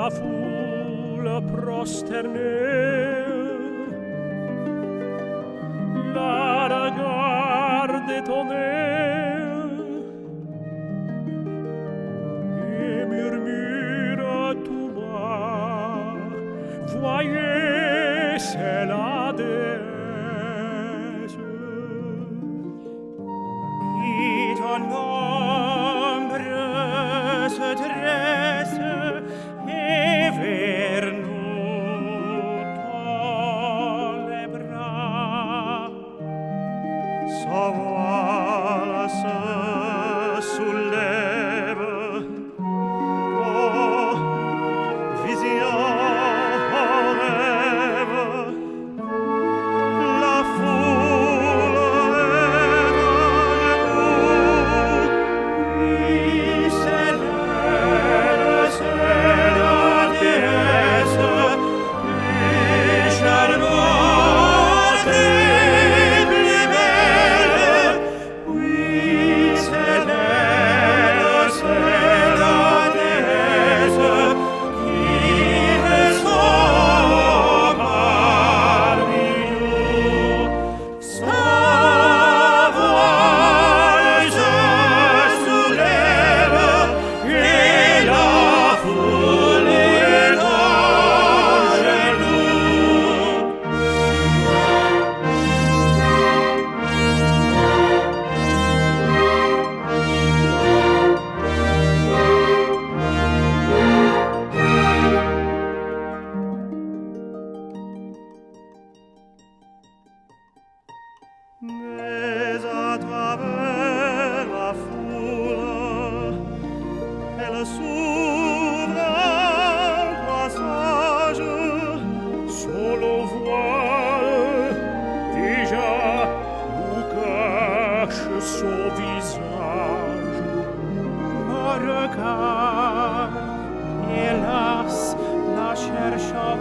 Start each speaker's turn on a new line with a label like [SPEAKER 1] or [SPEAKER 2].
[SPEAKER 1] la foule prosternée la regarde étonnée et murmure à tout bas, voyez, c'est la déesse.
[SPEAKER 2] Et ton ombre se dresse et vers nous tend les bras. Sa voile se soulève, oh, vision en rêve, la foule est debout. Oui, c'est la déesse, plus charmante et plus belle. Oui, c'est la déesse qui descend parmi nous. Sa voile se soulève et la foule est à genoux. Mais à travers la foule, elle s'ouvre un passage.
[SPEAKER 1] Solo voile déjà nous cache son visage.
[SPEAKER 2] Mon regard, hélas, la cherche à